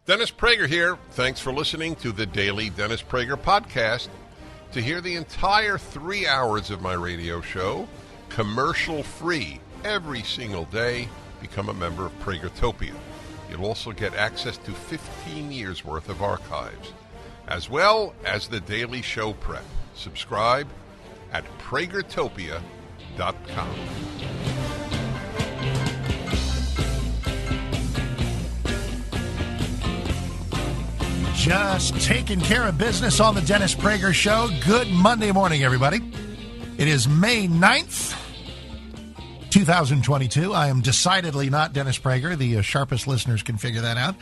Dennis Prager here. Thanks for listening to the Daily Dennis Prager Podcast. To hear the entire 3 hours of my radio show, commercial-free, every single day, become a member of Pragertopia. You'll also get access to 15 years' worth of archives, as well as the daily show prep. Subscribe at Pragertopia.com. Just taking care of business on the Dennis Prager Show. Good Monday morning, everybody. It is May 9th, 2022. I am decidedly not Dennis Prager. The sharpest listeners can figure that out.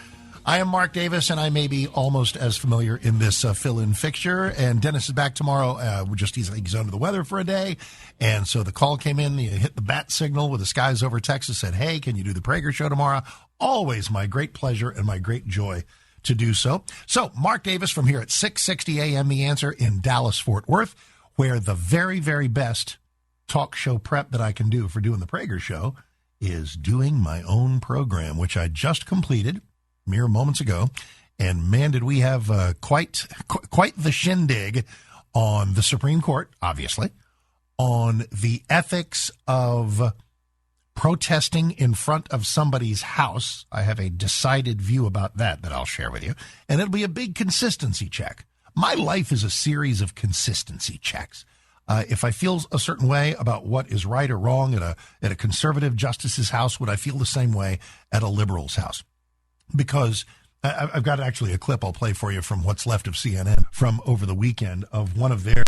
I am Mark Davis, and I may be almost as familiar in this fill-in fixture. And Dennis is back tomorrow. He's under the weather for a day. And so the call came in. He hit the bat signal with the skies over Texas, said, hey, can you do the Prager Show tomorrow? Always my great pleasure and my great joy to do so. So, Mark Davis from here at 660 a.m. The Answer in Dallas, Fort Worth, where the very, very best talk show prep that I can do for doing the Prager Show is doing my own program, which I just completed mere moments ago. And man, did we have quite the shindig on the Supreme Court, obviously, on the ethics of protesting in front of somebody's house. I have a decided view about that I'll share with you. And it'll be a big consistency check. My life is a series of consistency checks. If I feel a certain way about what is right or wrong at a conservative justice's house, would I feel the same way at a liberal's house? Because I've got actually a clip I'll play for you from what's left of CNN from over the weekend of one of their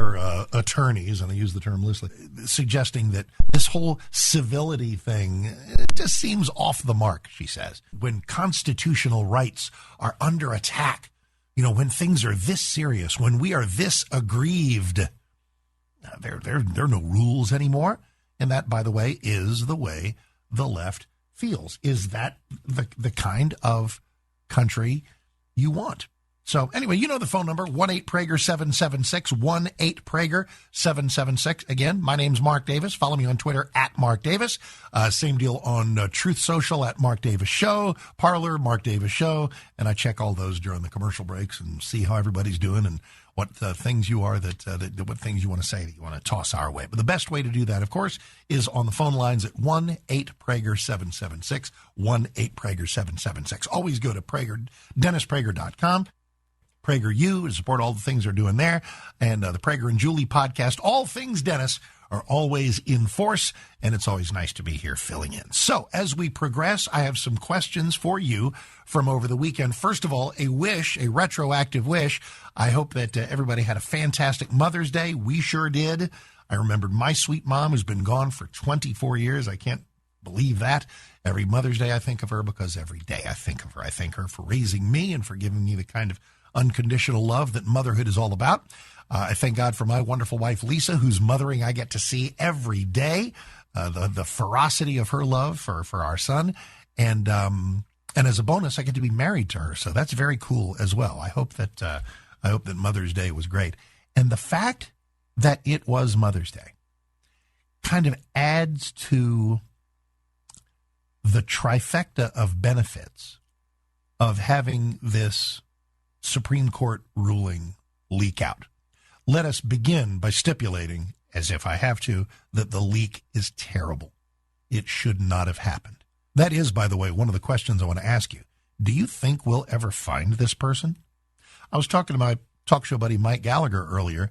attorneys, and I use the term loosely, suggesting that this whole civility thing just seems off the mark, she says. When constitutional rights are under attack, when things are this serious, when we are this aggrieved, there are no rules anymore. And that, by the way, is the way the left feels. Is that the kind of country you want? So anyway, the phone number, 1-8-PRAGER-776, 1-8-PRAGER-776. Again, my name's Mark Davis. Follow me on Twitter at Mark Davis. Same deal on Truth Social at Mark Davis Show, Parler, Mark Davis Show. And I check all those during the commercial breaks and see how everybody's doing and what things you are what things you want to say that you want to toss our way. But the best way to do that, of course, is on the phone lines at 1-8-PRAGER-776, 1-8-PRAGER-776. Always go to DennisPrager.com. PragerU to support all the things they're doing there. And the Prager and Julie podcast, all things Dennis, are always in force, and it's always nice to be here filling in. So as we progress, I have some questions for you from over the weekend. First of all, a retroactive wish. I hope that everybody had a fantastic Mother's Day. We sure did. I remembered my sweet mom, who's been gone for 24 years. I can't believe that. Every Mother's Day I think of her, because every day I think of her. I thank her for raising me and for giving me the kind of unconditional love that motherhood is all about. I thank God for my wonderful wife, Lisa, whose mothering I get to see every day, the ferocity of her love for our son. And as a bonus, I get to be married to her. So that's very cool as well. I hope that Mother's Day was great. And the fact that it was Mother's Day kind of adds to the trifecta of benefits of having this Supreme Court ruling leak out. Let us begin by stipulating, as if I have to, that the leak is terrible. It should not have happened. That is, by the way, one of the questions I want to ask you. Do you think we'll ever find this person? I was talking to my talk show buddy Mike Gallagher earlier,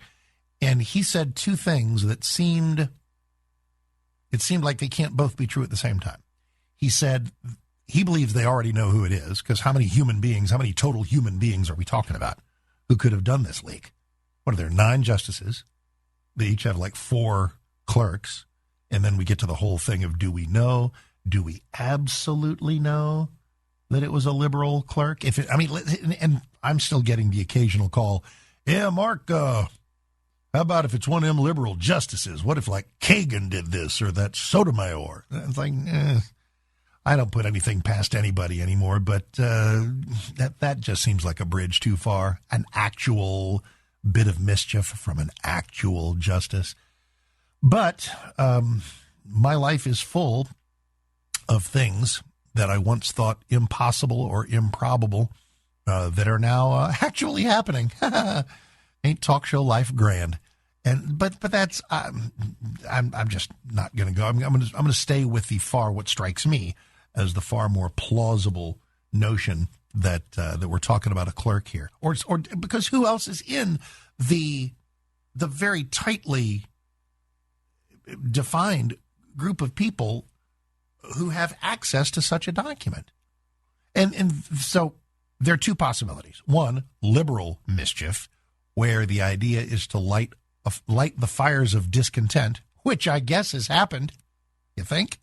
and he said two things that seemed like they can't both be true at the same time. He said he believes they already know who it is, because how many total human beings are we talking about who could have done this leak? What are there, 9 justices? They each have like 4 clerks. And then we get to the whole thing of, do we know? Do we absolutely know that it was a liberal clerk? And I'm still getting the occasional call. Yeah, Mark, how about if it's one of them liberal justices? What if like Kagan did this or that Sotomayor? It's like, I don't put anything past anybody anymore, but that just seems like a bridge too far. An actual bit of mischief from an actual justice. But my life is full of things that I once thought impossible or improbable that are now actually happening. Ain't talk show life grand? And but that's I'm just not going to go. I'm going to stay with what strikes me as the far more plausible notion that we're talking about a clerk here, or because who else is in the very tightly defined group of people who have access to such a document? And so there are two possibilities. One, liberal mischief, where the idea is to light the fires of discontent, which I guess has happened, you think,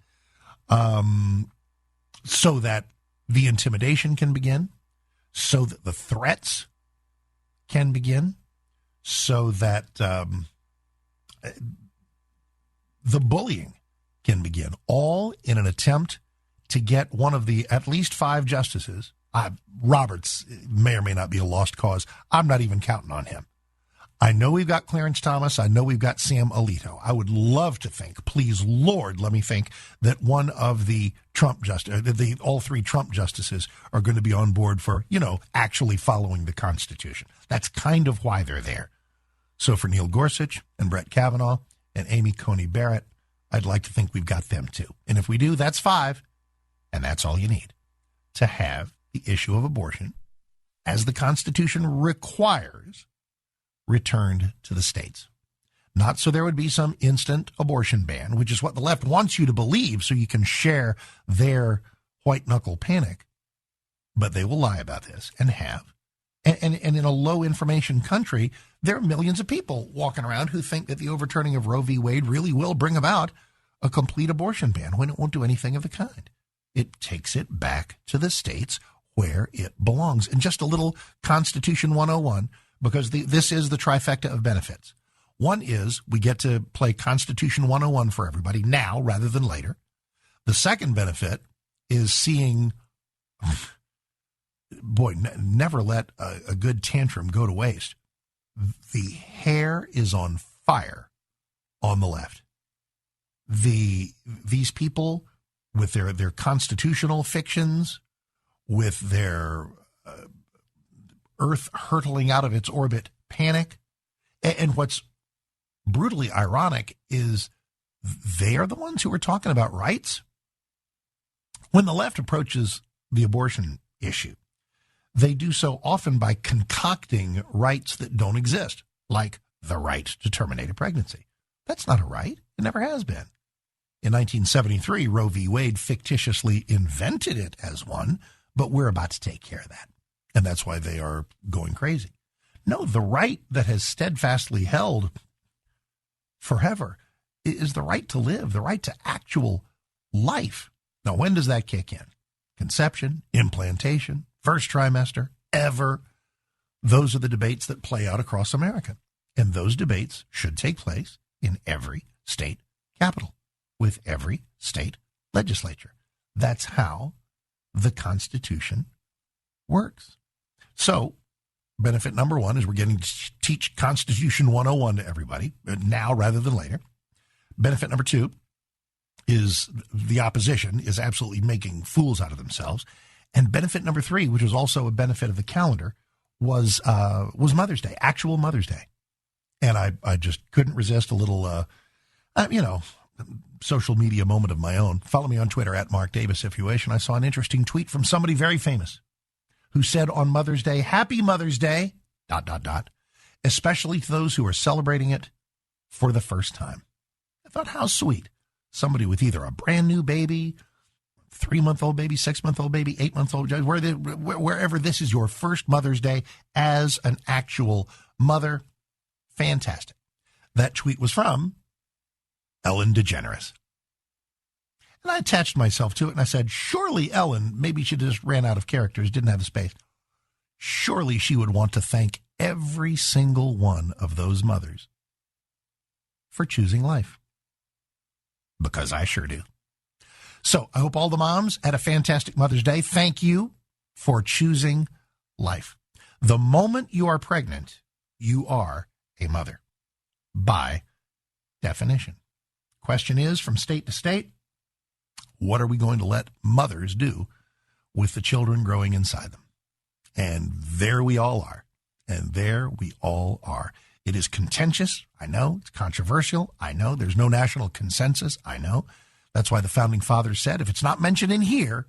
so that the intimidation can begin, so that the threats can begin, so that the bullying can begin, all in an attempt to get one of the at least 5 justices. Roberts may or may not be a lost cause. I'm not even counting on him. I know we've got Clarence Thomas. I know we've got Sam Alito. I would love to think, please, Lord, let me think, that one of the all 3 Trump justices are going to be on board for, actually following the Constitution. That's kind of why they're there. So for Neil Gorsuch and Brett Kavanaugh and Amy Coney Barrett, I'd like to think we've got them too. And if we do, that's 5. And that's all you need to have the issue of abortion, as the Constitution requires, returned to the states. Not so there would be some instant abortion ban, which is what the left wants you to believe so you can share their white-knuckle panic. But they will lie about this and have. And in a low-information country, there are millions of people walking around who think that the overturning of Roe v. Wade really will bring about a complete abortion ban, when it won't do anything of the kind. It takes it back to the states where it belongs. And just a little Constitution 101, because this is the trifecta of benefits. One is we get to play Constitution 101 for everybody now rather than later. The second benefit is seeing, never let a good tantrum go to waste. The hair is on fire on the left. These people with their constitutional fictions, with their Earth hurtling out of its orbit panic. And what's brutally ironic is they are the ones who are talking about rights. When the left approaches the abortion issue, they do so often by concocting rights that don't exist, like the right to terminate a pregnancy. That's not a right. It never has been. In 1973, Roe v. Wade fictitiously invented it as one, but we're about to take care of that. And that's why they are going crazy. No, the right that has steadfastly held forever is the right to live, the right to actual life. Now, when does that kick in? Conception, implantation, first trimester, ever. Those are the debates that play out across America. And those debates should take place in every state capital, with every state legislature. That's how the Constitution works. So, benefit number 1 is we're getting to teach Constitution 101 to everybody, now rather than later. Benefit number 2 is the opposition is absolutely making fools out of themselves. And benefit number 3, which was also a benefit of the calendar, was Mother's Day, actual Mother's Day. And I just couldn't resist a little, social media moment of my own. Follow me on Twitter at Mark Davis if you wish. And I saw an interesting tweet from somebody very famous who said on Mother's Day, Happy Mother's Day, ... especially to those who are celebrating it for the first time. I thought, how sweet. Somebody with either a brand new baby, 3-month-old baby, 6-month-old baby, 8-month-old, wherever this is your first Mother's Day as an actual mother. Fantastic. That tweet was from Ellen DeGeneres. And I attached myself to it and I said, surely Ellen, maybe she just ran out of characters, didn't have the space. Surely she would want to thank every single one of those mothers for choosing life. Because I sure do. So I hope all the moms had a fantastic Mother's Day. Thank you for choosing life. The moment you are pregnant, you are a mother, by definition. Question is, from state to state, what are we going to let mothers do with the children growing inside them? And there we all are. And there we all are. It is contentious. I know. It's controversial. I know. There's no national consensus. I know. That's why the founding fathers said if it's not mentioned in here,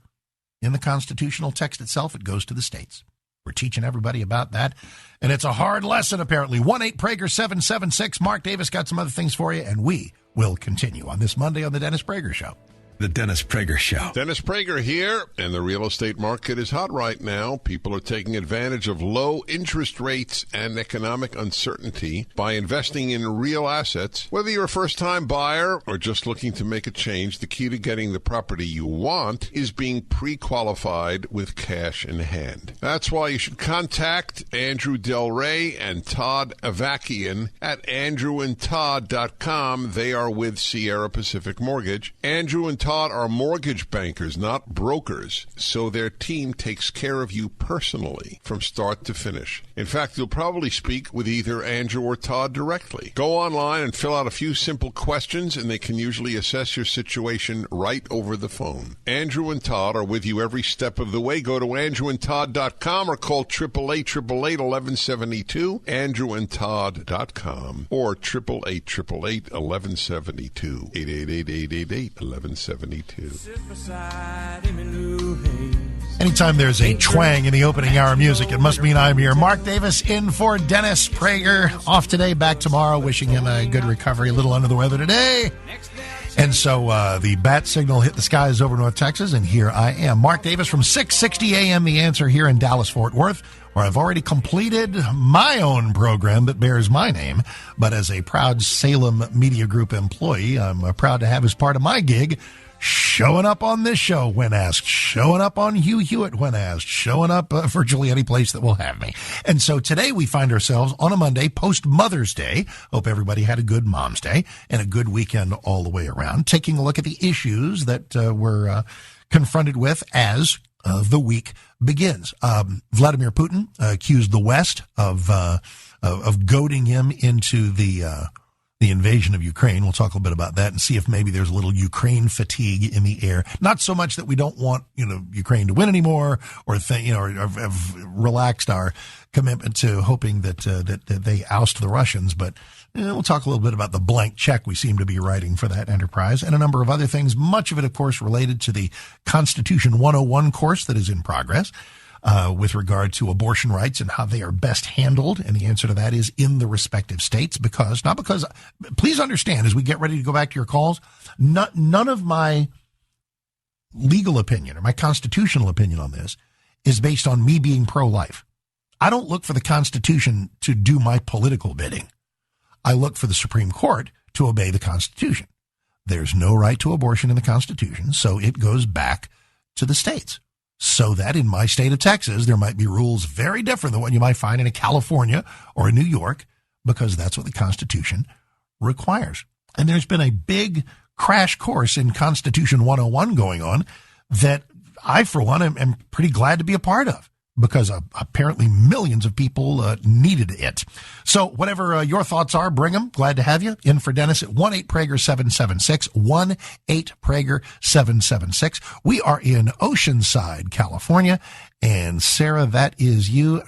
in the constitutional text itself, it goes to the states. We're teaching everybody about that. And it's a hard lesson, apparently. 1-8-Prager-776. Mark Davis got some other things for you, and we will continue on this Monday on The Dennis Prager Show. The Dennis Prager Show. Dennis Prager here, and the real estate market is hot right now. People are taking advantage of low interest rates and economic uncertainty by investing in real assets. Whether you're a first-time buyer or just looking to make a change, the key to getting the property you want is being pre-qualified with cash in hand. That's why you should contact Andrew Del Rey and Todd Avakian at andrewandtodd.com. They are with Sierra Pacific Mortgage. Andrew and Todd are mortgage bankers, not brokers, so their team takes care of you personally from start to finish. In fact, you'll probably speak with either Andrew or Todd directly. Go online and fill out a few simple questions, and they can usually assess your situation right over the phone. Andrew and Todd are with you every step of the way. Go to andrewandtodd.com or call 888-888-1172, andrewandtodd.com, or 888-888-1172, 888-888-1172. Anytime there's a twang in the opening hour music, it must mean I'm here. Mark Davis in for Dennis Prager. Off today, back tomorrow. Wishing him a good recovery. A little under the weather today. And so the bat signal hit the skies over North Texas, and here I am. Mark Davis from 660 a.m. The Answer here in Dallas-Fort Worth, where I've already completed my own program that bears my name. But as a proud Salem Media Group employee, I'm proud to have as part of my gig showing up on this show when asked, showing up on Hugh Hewitt when asked, showing up virtually any place that will have me. And so today we find ourselves on a Monday post Mother's Day. Hope everybody had a good Mom's Day and a good weekend all the way around. Taking a look at the issues that we're confronted with as the week begins. Vladimir Putin accused the West of goading him into the invasion of Ukraine. We'll talk a little bit about that and see if maybe there's a little Ukraine fatigue in the air. Not so much that we don't want, Ukraine to win anymore, or have relaxed our commitment to hoping that they oust the Russians, but we'll talk a little bit about the blank check we seem to be writing for that enterprise and a number of other things. Much of it, of course, related to the Constitution 101 course that is in progress. With regard to abortion rights and how they are best handled. And the answer to that is in the respective states, please understand, as we get ready to go back to your calls, none of my legal opinion or my constitutional opinion on this is based on me being pro-life. I don't look for the Constitution to do my political bidding. I look for the Supreme Court to obey the Constitution. There's no right to abortion in the Constitution, so it goes back to the states. So that in my state of Texas, there might be rules very different than what you might find in a California or a New York, because that's what the Constitution requires. And there's been a big crash course in Constitution 101 going on that I, for one, am pretty glad to be a part of, because apparently millions of people needed it. So whatever your thoughts are, bring them. Glad to have you. In for Dennis at 1-8-Prager-776, 1-8-Prager-776. We are in Oceanside, California. And Sarah, that is you.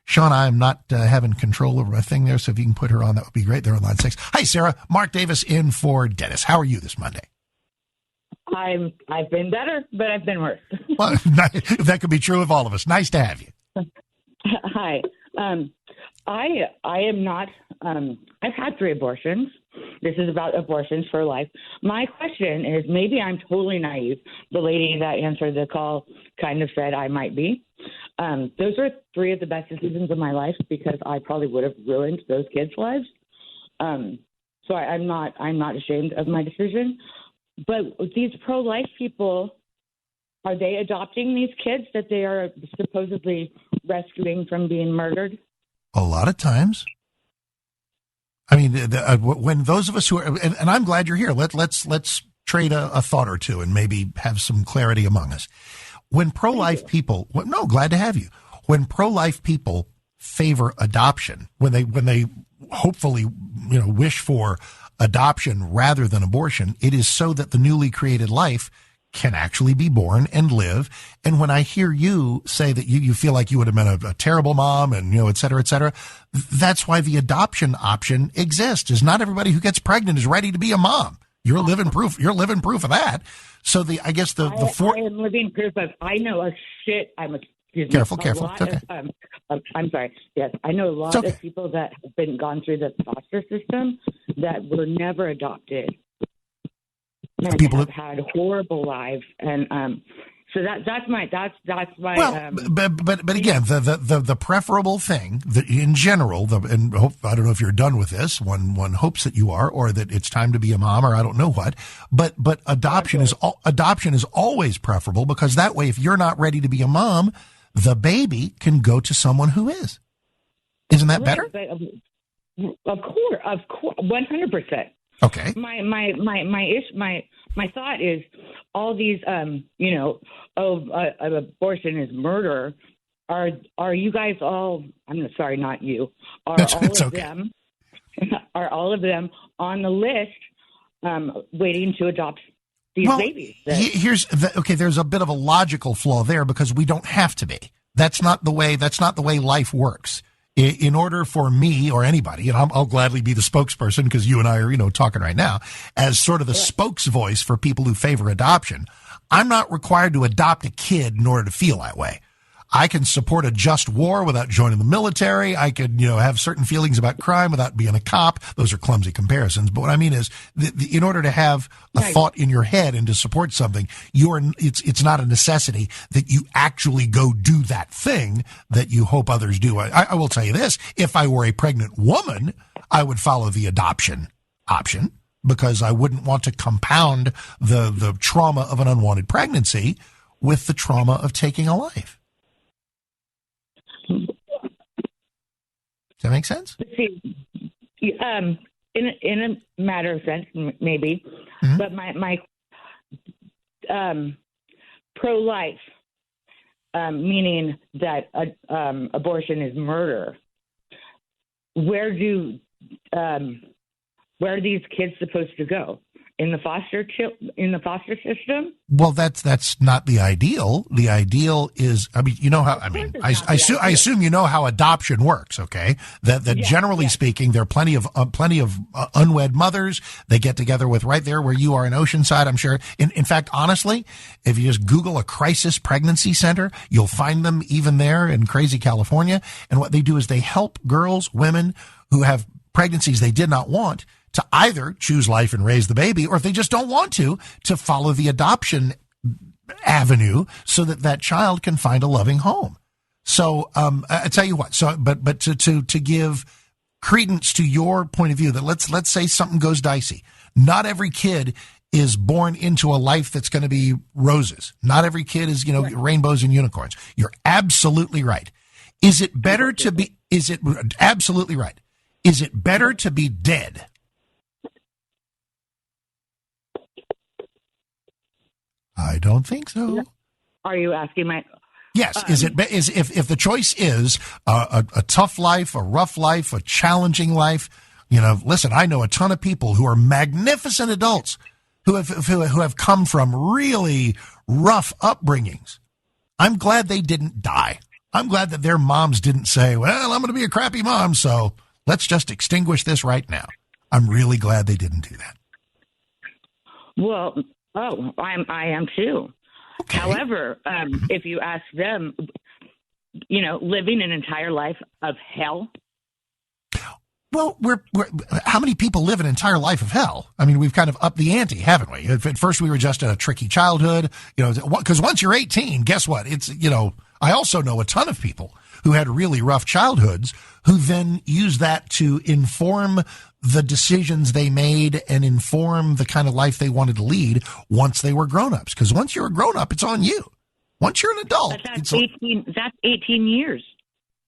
Sean, I'm not having control over my thing there, so if you can put her on, that would be great. They're on line 6. Hi, Sarah. Mark Davis in for Dennis. How are you this Monday? I've been better, but I've been worse. Well, that could be true of all of us. Nice to have you. Hi. I am not. I've had 3 abortions. This is about abortions for life. My question is, maybe I'm totally naive. The lady that answered the call kind of said I might be. Those are 3 of the best decisions of my life, because I probably would have ruined those kids' lives. So I'm not ashamed of my decision. But these pro-life people, are they adopting these kids that they are supposedly rescuing from being murdered? A lot of times. I mean, when those of us who are, and I'm glad you're here. Let's trade a thought or two and maybe have some clarity among us. When pro-life people, glad to have you. When pro-life people favor adoption, when they hopefully wish for adoption rather than abortion, it is so that the newly created life can actually be born and live. And when I hear you say that you feel like you would have been a terrible mom and, et cetera, that's why the adoption option exists, is not everybody who gets pregnant is ready to be a mom. You're living proof of that. So I am living proof of, I know a shit. Careful. It's okay. I'm sorry. Yes, I know a lot of people that have gone through the foster system that were never adopted and have had horrible lives, and so that's my. Well, but again, the preferable thing that in general, I don't know if you're done with this. One hopes that you are, or that it's time to be a mom, or I don't know what. But adoption is always preferable, because that way, if you're not ready to be a mom, the baby can go to someone who is. Isn't that better? Of course, 100%. Okay. My thought is all these, abortion is murder. Are you guys all? I'm sorry, not you. Are all of them on the list, waiting to adopt these babies? There's a bit of a logical flaw there, because we don't have to be. That's not the way life works. In order for me or anybody, and I'll gladly be the spokesperson, because you and I are, talking right now, as sort of the spokes voice for people who favor adoption, I'm not required to adopt a kid in order to feel that way. I can support a just war without joining the military. I could, have certain feelings about crime without being a cop. Those are clumsy comparisons. But what I mean is, in order to have a thought in your head and to support something, it's not a necessity that you actually go do that thing that you hope others do. I will tell you this: if I were a pregnant woman, I would follow the adoption option, because I wouldn't want to compound the trauma of an unwanted pregnancy with the trauma of taking a life. Does that make sense? See, in a matter of sense, maybe, but my pro-life, meaning that abortion is murder. Where are these kids supposed to go? In the foster system? Well, that's not the ideal. The ideal is, I assume you know how adoption works, okay? That generally speaking, there are plenty of unwed mothers. They get together with right there where you are in Oceanside, I'm sure. In fact, honestly, if you just Google a crisis pregnancy center, you'll find them even there in crazy California. And what they do is they help girls, women who have pregnancies they did not want, to either choose life and raise the baby, or if they just don't want to follow the adoption avenue, so that child can find a loving home. So, I tell you what, but to give credence to your point of view, that let's say something goes dicey. Not every kid is born into a life that's going to be roses. Not every kid is, rainbows and unicorns. You're absolutely right. Absolutely right. Is it better to be dead? I don't think so. Are you asking my? Yes. If the choice is a tough life, a rough life, a challenging life, listen, I know a ton of people who are magnificent adults who have come from really rough upbringings. I'm glad they didn't die. I'm glad that their moms didn't say, well, I'm going to be a crappy mom, so let's just extinguish this right now. I'm really glad they didn't do that. Well, I am too. Okay. However, if you ask them, living an entire life of hell. Well, how many people live an entire life of hell? I mean, we've kind of upped the ante, haven't we? At first, we were just in a tricky childhood, because once you're 18, guess what? It's, I also know a ton of people who had really rough childhoods who then use that to inform the decisions they made and inform the kind of life they wanted to lead once they were grown-ups. Because once you're a grown-up, it's on you. Once you're an adult, that's 18 years.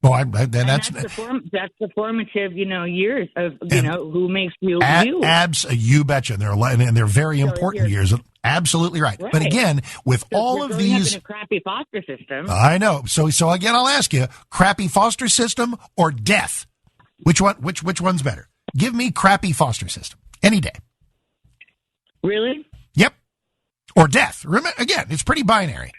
Well, that's the formative, years of, who makes you you. You betcha. And they're very important years. Absolutely right. But again, with all of these, in a crappy foster system. I know. So again, I'll ask you: crappy foster system or death? Which one's better? Give me crappy foster system any day. Really? Yep. or death. Again, it's pretty binary.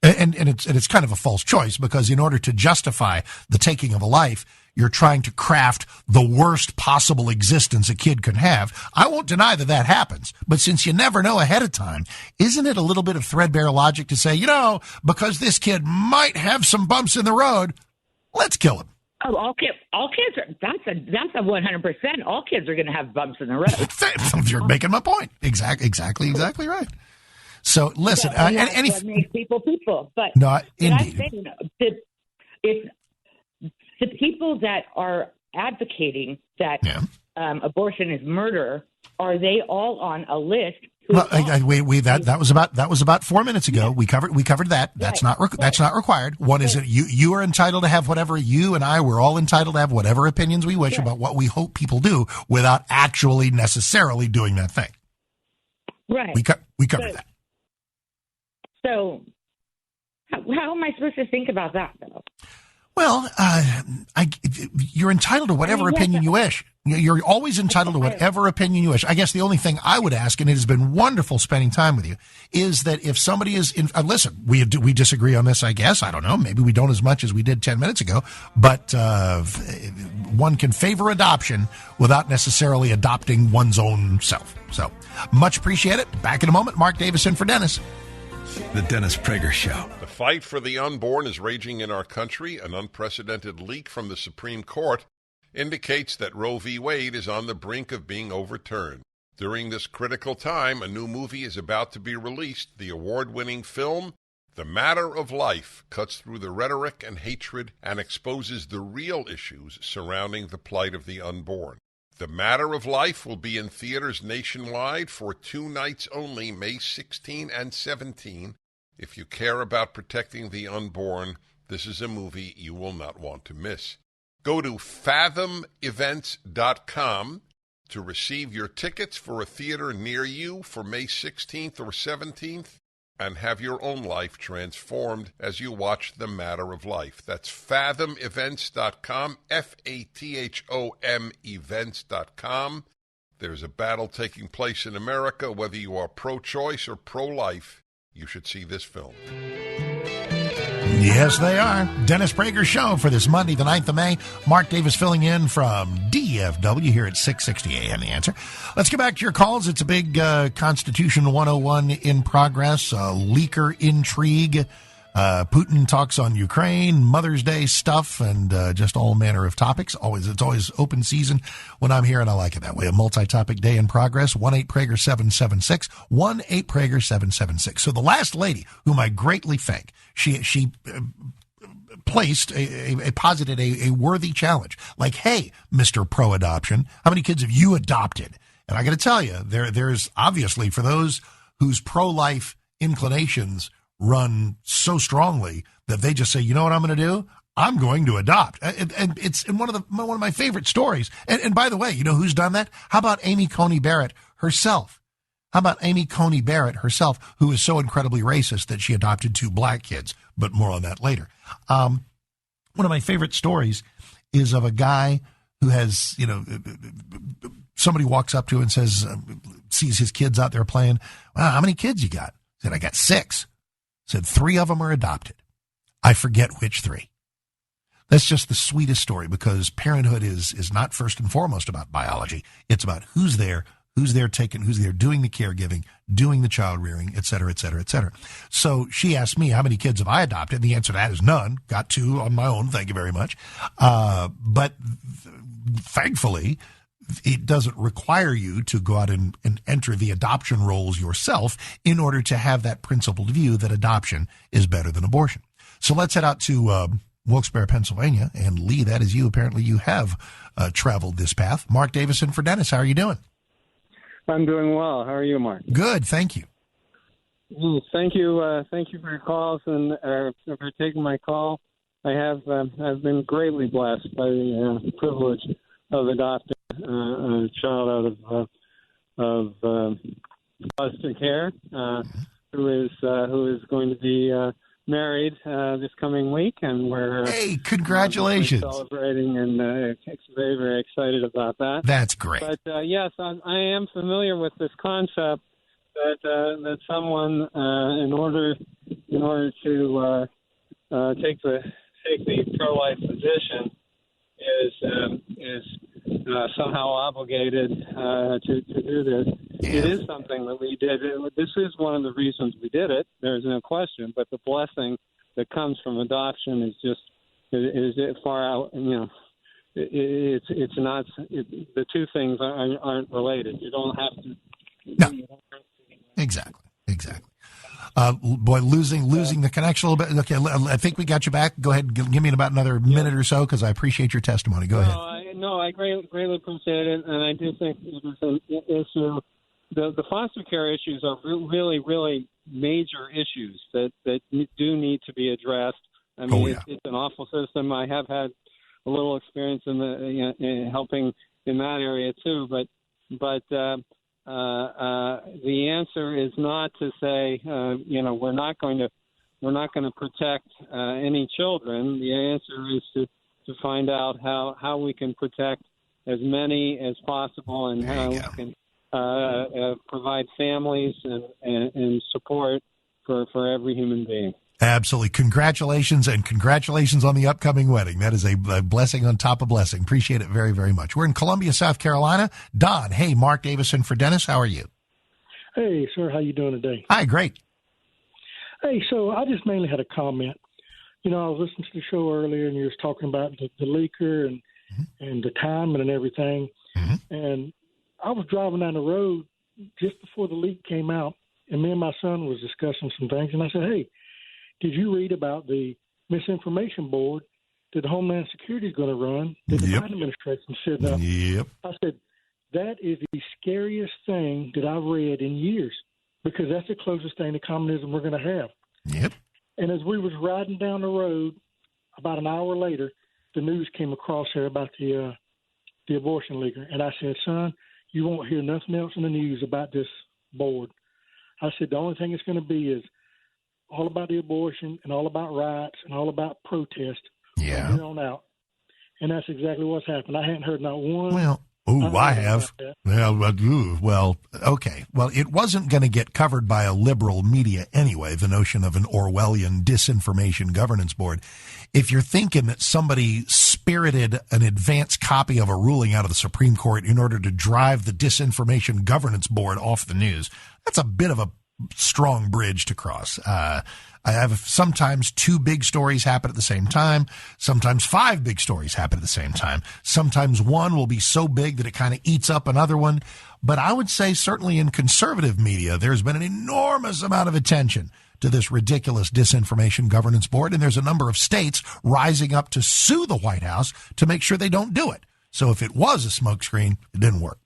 And it's kind of a false choice, because in order to justify the taking of a life, you're trying to craft the worst possible existence a kid can have. I won't deny that that happens, but since you never know ahead of time, isn't it a little bit of threadbare logic to say, because this kid might have some bumps in the road, let's kill him? Oh, all kids are. That's a 100%. All kids are going to have bumps in the road. You're making my point. Exactly right. So listen, that makes people, but no, indeed. I say, if the people that are advocating that abortion is murder, are they all on a list? Well, that was about 4 minutes ago. We covered that. That's not required. One is that you are entitled to have whatever, you and I were all entitled to have whatever opinions we wish about what we hope people do without actually necessarily doing that thing. Right. We covered that. So, how am I supposed to think about that, though? Well, you're entitled to whatever opinion you wish. You're always entitled to whatever opinion you wish. I guess the only thing I would ask, and it has been wonderful spending time with you, is that if somebody is listen, we disagree on this, I guess. I don't know. Maybe we don't as much as we did 10 minutes ago, but one can favor adoption without necessarily adopting one's own self. So much appreciate it. Back in a moment. Mark Davis in for Dennis. The Dennis Prager Show. The fight for the unborn is raging in our country. An unprecedented leak from the Supreme Court indicates that Roe v. Wade is on the brink of being overturned. During this critical time, a new movie is about to be released. The award-winning film, The Matter of Life, cuts through the rhetoric and hatred and exposes the real issues surrounding the plight of the unborn. The Matter of Life will be in theaters nationwide for 2 nights only, May 16 and 17. If you care about protecting the unborn, this is a movie you will not want to miss. Go to fathomevents.com to receive your tickets for a theater near you for May 16th or 17th and have your own life transformed as you watch The Matter of Life. That's fathomevents.com, Fathom events.com. There's a battle taking place in America. Whether you are pro-choice or pro-life, you should see this film. Yes, they are. Dennis Prager Show for this Monday, the 9th of May. Mark Davis filling in from DFW here at 660 AM. The Answer. Let's get back to your calls. It's a big Constitution 101 in progress. Leaker intrigue. Putin talks on Ukraine, Mother's Day stuff, and just all manner of topics. It's always open season when I'm here, and I like it that way. A multi-topic day in progress. 1-8-PRAGER-776. 1-8-PRAGER-776. So the last lady, whom I greatly thank, she posited a worthy challenge. Like, hey, Mr. Pro-Adoption, how many kids have you adopted? And I got to tell you, there's obviously, for those whose pro-life inclinations run so strongly that they just say, you know what I'm going to do? I'm going to adopt. And it's in one of my favorite stories. And by the way, you know who's done that? How about Amy Coney Barrett herself? Who is so incredibly racist that she adopted 2 black kids, but more on that later. One of my favorite stories is of a guy who has, somebody walks up to him and says, sees his kids out there playing. Wow, how many kids you got? He said, I got 6. Said 3 of them are adopted. I forget which 3. That's just the sweetest story, because parenthood is not first and foremost about biology. It's about who's there taking, who's there doing the caregiving, doing the child rearing, et cetera, et cetera, et cetera. So she asked me, how many kids have I adopted? And the answer to that is none. Got 2 on my own. Thank you very much. But thankfully, it doesn't require you to go out and enter the adoption rolls yourself in order to have that principled view that adoption is better than abortion. So let's head out to Wilkes-Barre, Pennsylvania. And Lee, that is you. Apparently you have traveled this path. Mark Davison for Dennis. How are you doing? I'm doing well. How are you, Mark? Good. Thank you. Thank you. Thank you for your calls and for taking my call. I've been greatly blessed by the privilege of adopting a child out of foster care who is going to be married this coming week, and we're congratulations, celebrating, and very, very excited about that. That's great. But yes, I am familiar with this concept that someone in order to take the pro-life position is somehow obligated to do this. Yeah. It is something that we did. This is one of the reasons we did it. There's no question. But the blessing that comes from adoption is far out. It's not. The two things aren't related. You don't have to. No. Exactly. Boy, losing the connection a little bit. Okay, I think we got you back. Go ahead, give me about another minute or so, because I appreciate your testimony. Go ahead. I greatly appreciate it, and I do think it's an issue. The foster care issues are really, really major issues that do need to be addressed. I mean, it's an awful system. I have had a little experience in helping in that area too, but the answer is not to say we're not going to protect any children. The answer is to find out how we can protect as many as possible, and how we can provide families and support for every human being. Absolutely. Congratulations on the upcoming wedding. That is a blessing on top of blessing. Appreciate it very, very much. We're in Columbia, South Carolina. Don, hey, Mark Davison for Dennis. How are you? Hey, sir. How you doing today? Hi, great. Hey, so I just mainly had a comment. I was listening to the show earlier, and you was talking about the leaker and the timing and everything. Mm-hmm. And I was driving down the road just before the leak came out, and me and my son was discussing some things, and I said, hey, did you read about the misinformation board that the Homeland Security is going to run, that the Biden administration set up? Yep. I said, that is the scariest thing that I've read in years, because that's the closest thing to communism we're going to have. Yep. And as we was riding down the road, about an hour later, the news came across here about the abortion leaker. And I said, son, you won't hear nothing else in the news about this board. I said, the only thing it's going to be is all about the abortion and all about riots and all about protest from here on out. And that's exactly what's happened. I hadn't heard not one. I have. Well, okay. Well, it wasn't going to get covered by a liberal media anyway, the notion of an Orwellian disinformation governance board. If you're thinking that somebody spirited an advance copy of a ruling out of the Supreme Court in order to drive the disinformation governance board off the news, that's a bit of a strong bridge to cross. I have sometimes two big stories happen at the same time. Sometimes five big stories happen at the same time. Sometimes one will be so big that it kind of eats up another one. But I would say certainly in conservative media, there's been an enormous amount of attention to this ridiculous disinformation governance board. And there's a number of states rising up to sue the White House to make sure they don't do it. So if it was a smokescreen, it didn't work.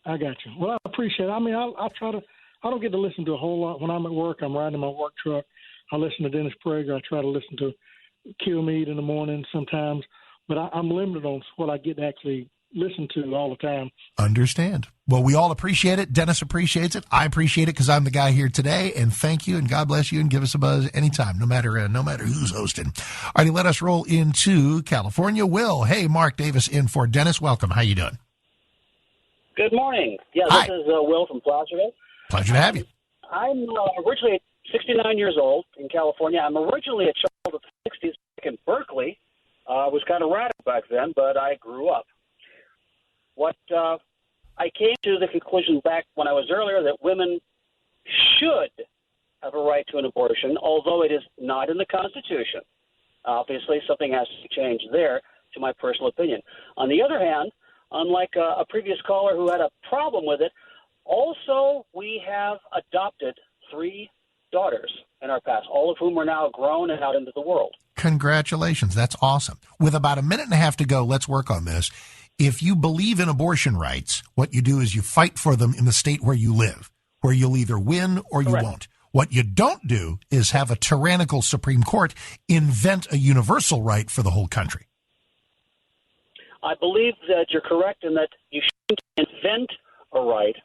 I got you. Well, I appreciate it. I mean, I don't get to listen to a whole lot. When I'm at work, I'm riding in my work truck. I listen to Dennis Prager. I try to listen to Kilmeade in the morning sometimes. But I'm limited on what I get to actually listen to all the time. Understand. Well, we all appreciate it. Dennis appreciates it. I appreciate it because I'm the guy here today. And thank you, and God bless you, and give us a buzz anytime, no matter who's hosting. All righty, let us roll into California. Will, hey, Mark Davis in for Dennis. Welcome. How you doing? Good morning. Yeah, this is Will from Placerville. Pleasure to have you. I'm originally 69 years old in California. I'm originally a child of the 60s back in Berkeley. I was kind of radical back then, but I grew up. I came to the conclusion back when I was earlier that women should have a right to an abortion, although it is not in the Constitution. Obviously, something has to change there, to my personal opinion. On the other hand, unlike a previous caller who had a problem with it, also, we have adopted 3 daughters in our past, all of whom are now grown and out into the world. Congratulations. That's awesome. With about a minute and a half to go, let's work on this. If you believe in abortion rights, what you do is you fight for them in the state where you live, where you'll either win or you won't. What you don't do is have a tyrannical Supreme Court invent a universal right for the whole country. I believe that you're correct in that you shouldn't invent a right.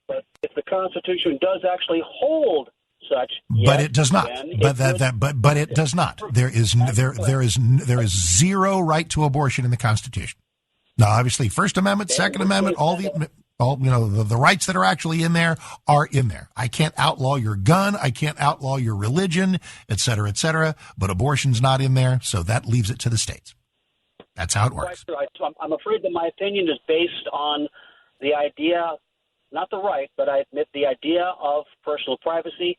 But if the Constitution does actually hold such, but it does not. But it does not. There is zero right to abortion in the Constitution. Now, obviously, First Amendment, Second Amendment, all the All, the rights that are actually in there are in there. I can't outlaw your gun. I can't outlaw your religion, et cetera, but abortion's not in there, so that leaves it to the states. That's how it works. Right. So I'm afraid that my opinion is based on the idea, not the right, but I admit the idea of personal privacy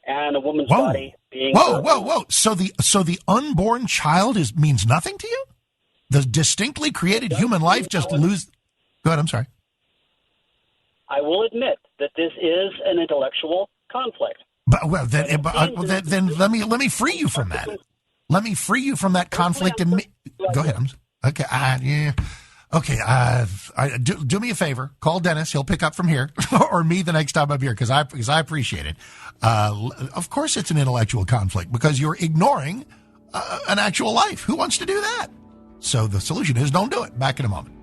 and a woman's body being... Whoa. So the unborn child means nothing to you? The distinctly created human life just lose... Go ahead, I'm sorry. I will admit that this is an intellectual conflict. Then let me free you from that. Let me free you from that conflict. Go ahead. Okay. Do me a favor. Call Dennis. He'll pick up from here, or me the next time I'm here, because I appreciate it. Of course, it's an intellectual conflict because you're ignoring an actual life. Who wants to do that? So the solution is don't do it. Back in a moment.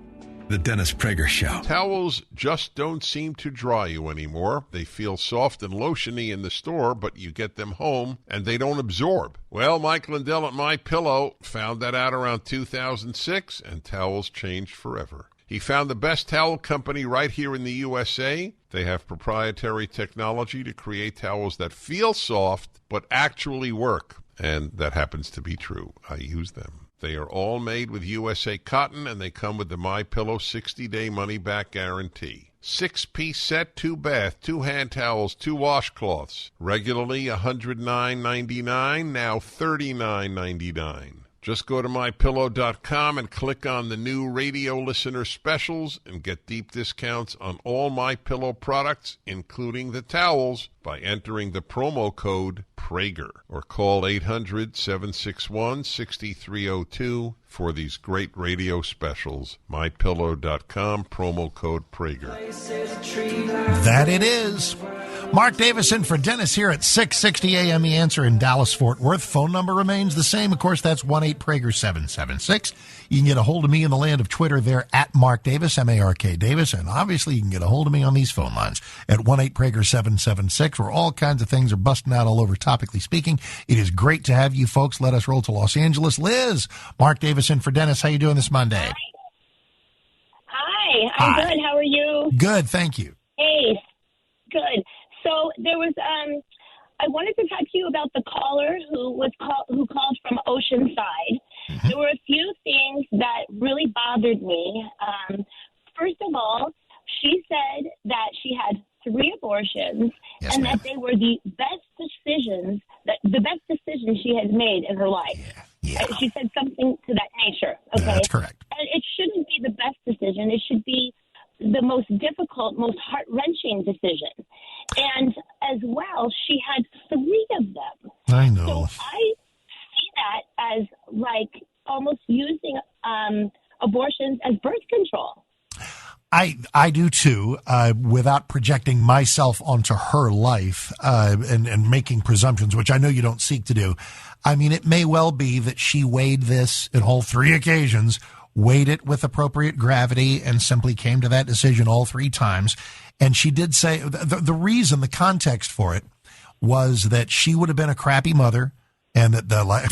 The Dennis Prager Show. Towels just don't seem to dry you anymore. They feel soft and lotiony in the store, but you get them home and they don't absorb. Well, Mike Lindell at MyPillow found that out around 2006, and towels changed forever. He found the best towel company right here in the USA. They have proprietary technology to create towels that feel soft but actually work, and that happens to be true. I use them. They are all made with USA cotton, and they come with the MyPillow 60-day money-back guarantee. 6-piece set, 2 bath, 2 hand towels, 2 washcloths. Regularly $109.99, now $39.99. Just go to MyPillow.com and click on the new radio listener specials and get deep discounts on all MyPillow products, including the towels, by entering the promo code Prager, or call 800-761-6302 for these great radio specials. MyPillow.com, promo code Prager. That it is. Mark Davis in for Dennis here at 660 AM The Answer in Dallas, Fort Worth. Phone number remains the same. Of course, that's 1-8-PRAGER-776. You can get a hold of me in the land of Twitter there at Mark Davis, M-A-R-K Davis. And obviously, you can get a hold of me on these phone lines at 1-8-PRAGER-776, where all kinds of things are busting out all over, topically speaking. It is great to have you folks. Let us roll to Los Angeles. Liz, Mark Davis in for Dennis. How you doing this Monday? Hi, I'm good. How are you? Good, thank you. Hey, good. So there was, I wanted to talk to you about the caller who called from Oceanside. Mm-hmm. There were a few things that really bothered me. First of all, she said that she had 3 abortions, yes, and that they were the best decisions she had made in her life. Yeah. She said something to that nature. Okay, that's correct. And it shouldn't be the best decision. It should be the most difficult, most heart-wrenching decision. And as well, she had 3 of them. I know. So I see that as like almost using abortions as birth control. I do too, without projecting myself onto her life and making presumptions, which I know you don't seek to do. I mean, it may well be that she weighed this in all 3 occasions, weighed it with appropriate gravity, and simply came to that decision all 3 times. And she did say the reason, the context for it, was that she would have been a crappy mother, and that I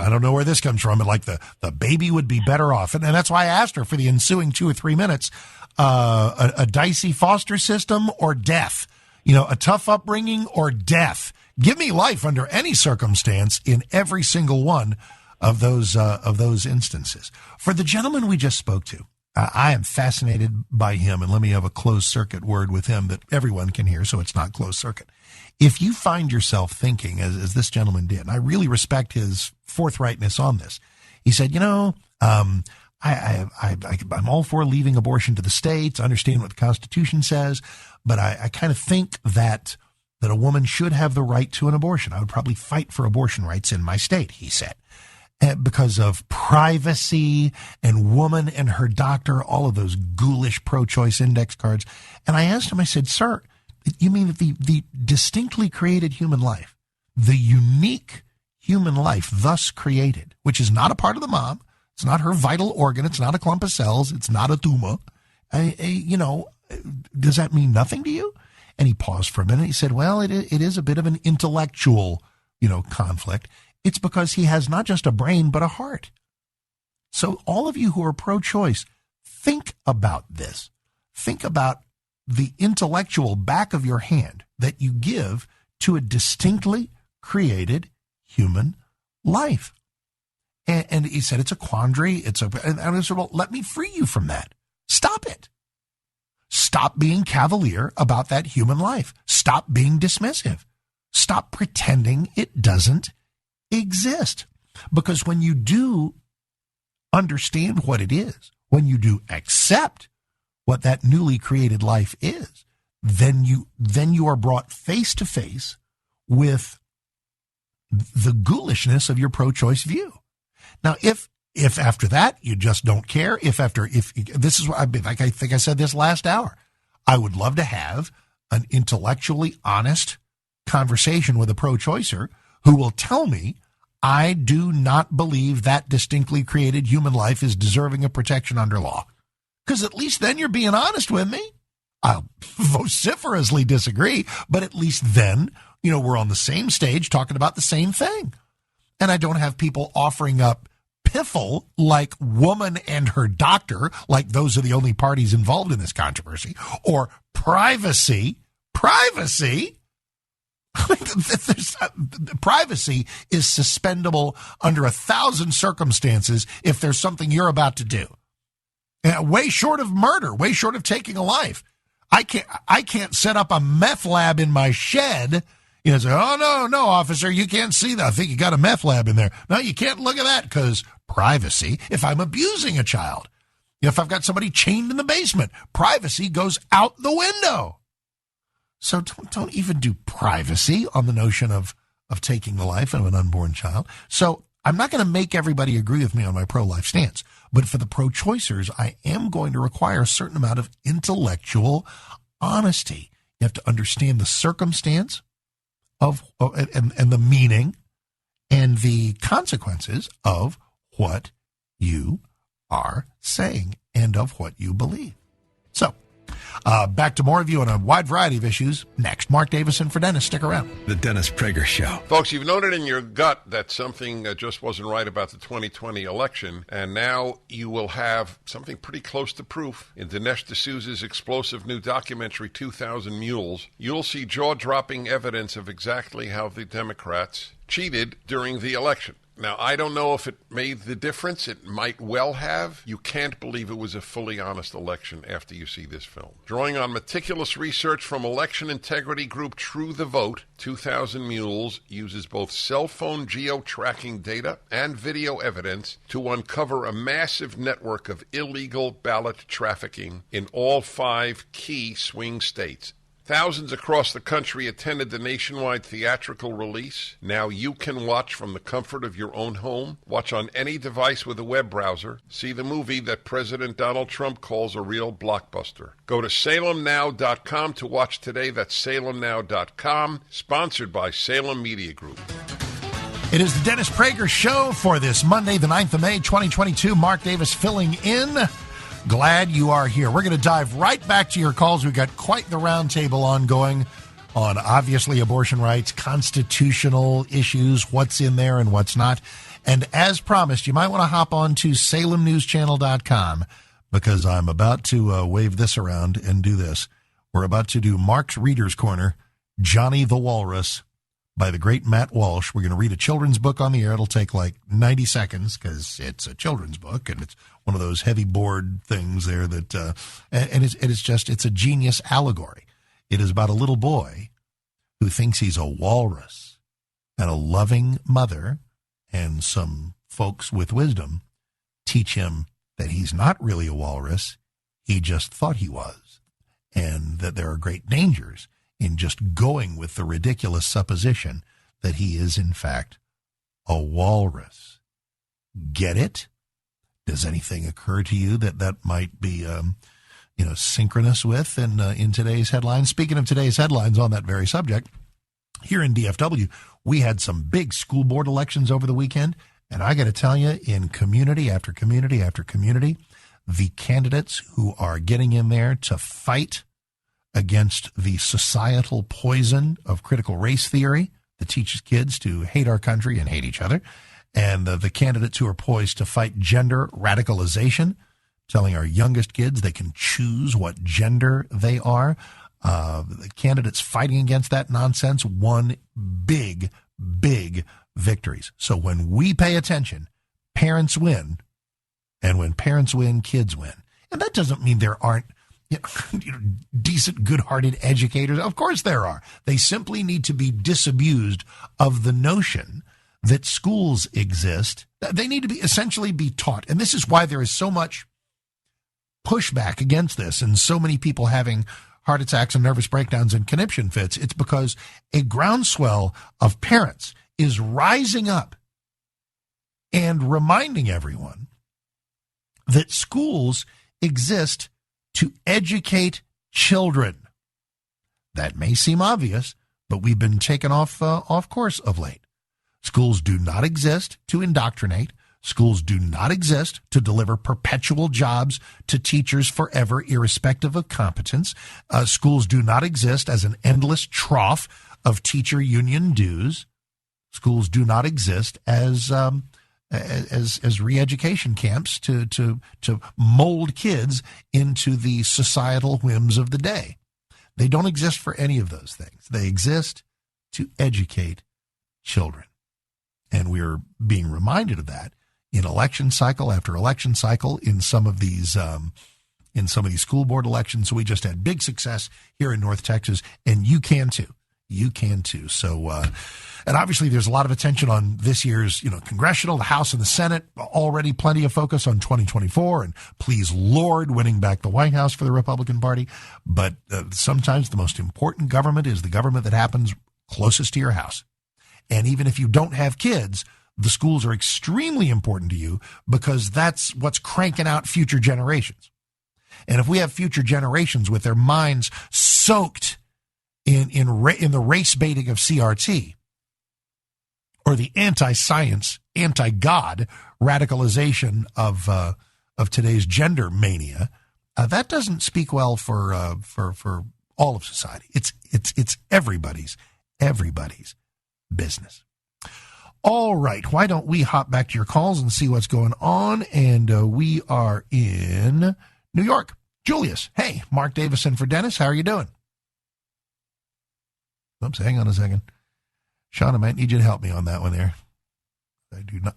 don't know where this comes from, but like the baby would be better off. And that's why I asked her for the ensuing 2 or 3 minutes, a dicey foster system or death, a tough upbringing or death. Give me life under any circumstance in every single one of those instances. For the gentleman we just spoke to, I am fascinated by him, and let me have a closed circuit word with him that everyone can hear, so it's not closed circuit. If you find yourself thinking, as this gentleman did, and I really respect his forthrightness on this, he said, I'm all for leaving abortion to the states, understand what the Constitution says, but I kind of think that a woman should have the right to an abortion. I would probably fight for abortion rights in my state, he said, because of privacy and woman and her doctor, all of those ghoulish pro-choice index cards. And I asked him, I said, sir, you mean that the distinctly created human life, the unique human life thus created, which is not a part of the mom, it's not her vital organ, it's not a clump of cells, it's not a tumor, does that mean nothing to you? And he paused for a minute. He said, well, it is a bit of an intellectual, conflict. It's because he has not just a brain, but a heart. So all of you who are pro-choice, think about this. Think about the intellectual back of your hand that you give to a distinctly created human life. And he said, it's a quandary. And I said, well, let me free you from that. Stop it. Stop being cavalier about that human life. Stop being dismissive. Stop pretending it doesn't exist. Because when you do understand what it is, when you do accept what that newly created life is, then you are brought face to face with the ghoulishness of your pro-choice view. Now, if after that you just don't care, if this is what I think I said this last hour, I would love to have an intellectually honest conversation with a pro-choicer who will tell me, I do not believe that distinctly created human life is deserving of protection under law. Because at least then you're being honest with me. I'll vociferously disagree, but at least then, we're on the same stage talking about the same thing. And I don't have people offering up piffle like woman and her doctor, like those are the only parties involved in this controversy, or privacy. Privacy is suspendable under 1,000 circumstances if there's something you're about to do. Way short of murder, way short of taking a life. I can't set up a meth lab in my shed. Say, oh, no, officer, you can't see that. I think you got a meth lab in there. No, you can't look at that because privacy. If I'm abusing a child, if I've got somebody chained in the basement, privacy goes out the window. So don't even do privacy on the notion of taking the life of an unborn child. So I'm not going to make everybody agree with me on my pro-life stance, but for the pro-choicers, I am going to require a certain amount of intellectual honesty. You have to understand the circumstance and the meaning and the consequences of what you are saying and of what you believe. So, back to more of you on a wide variety of issues next. Mark Davison for Dennis. Stick around. The Dennis Prager Show. Folks, you've known it in your gut that something just wasn't right about the 2020 election, and now you will have something pretty close to proof. In Dinesh D'Souza's explosive new documentary, 2,000 Mules, you'll see jaw-dropping evidence of exactly how the Democrats cheated during the election. Now, I don't know if it made the difference. It might well have. You can't believe it was a fully honest election after you see this film. Drawing on meticulous research from election integrity group True the Vote, 2,000 Mules uses both cell phone geo-tracking data and video evidence to uncover a massive network of illegal ballot trafficking in all 5 key swing states. Thousands across the country attended the nationwide theatrical release. Now you can watch from the comfort of your own home, watch on any device with a web browser, see the movie that President Donald Trump calls a real blockbuster. Go to salemnow.com to watch today. That's salemnow.com, sponsored by Salem Media Group. It is the Dennis Prager Show for this Monday, the 9th of May, 2022. Mark Davis filling in. Glad you are here. We're going to dive right back to your calls. We've got quite the roundtable ongoing on obviously abortion rights, constitutional issues, what's in there and what's not. And as promised, you might want to hop on to salemnewschannel.com because I'm about to wave this around and do this. We're about to do Mark's Reader's Corner, Johnny the Walrus by the great Matt Walsh. We're going to read a children's book on the air. It'll take like 90 seconds because it's a children's book and it's one of those heavy board things there that, and it's a genius allegory. It is about a little boy who thinks he's a walrus, and a loving mother and some folks with wisdom teach him that he's not really a walrus. He just thought he was, and that there are great dangers in just going with the ridiculous supposition that he is, in fact, a walrus. Get it? Does anything occur to you that might be, synchronous with in today's headlines? Speaking of today's headlines on that very subject, here in DFW, we had some big school board elections over the weekend, and I got to tell you, in community after community after community, the candidates who are getting in there to fight against the societal poison of critical race theory that teaches kids to hate our country and hate each other, and the candidates who are poised to fight gender radicalization, telling our youngest kids they can choose what gender they are. The candidates fighting against that nonsense won big, big victories. So when we pay attention, parents win, and when parents win, kids win. And that doesn't mean there aren't decent, good-hearted educators. Of course there are. They simply need to be disabused of the notion that schools exist. They need to be essentially be taught. And this is why there is so much pushback against this and so many people having heart attacks and nervous breakdowns and conniption fits. It's because a groundswell of parents is rising up and reminding everyone that schools exist to educate children. That may seem obvious, but we've been taken off course of late. Schools do not exist to indoctrinate. Schools do not exist to deliver perpetual jobs to teachers forever, irrespective of competence. Schools do not exist as an endless trough of teacher union dues. Schools do not exist as re-education camps to mold kids into the societal whims of the day. They don't exist for any of those things. They exist to educate children. And we're being reminded of that in election cycle after election cycle in some of these school board elections. So we just had big success here in North Texas, and you can too. You can too. So, and obviously there's a lot of attention on this year's, congressional, the House and the Senate, already plenty of focus on 2024 and please Lord winning back the White House for the Republican Party. But sometimes the most important government is the government that happens closest to your house. And even if you don't have kids, the schools are extremely important to you because that's what's cranking out future generations. And if we have future generations with their minds soaked in the race baiting of CRT or the anti-science, anti-God radicalization of today's gender mania, that doesn't speak well for all of society. It's everybody's business. All right, why don't we hop back to your calls and see what's going on? And we are in New York. Julius, hey, Mark Davison for Dennis. How are you doing? Oops, hang on a second. Sean, I might need you to help me on that one there. I do not.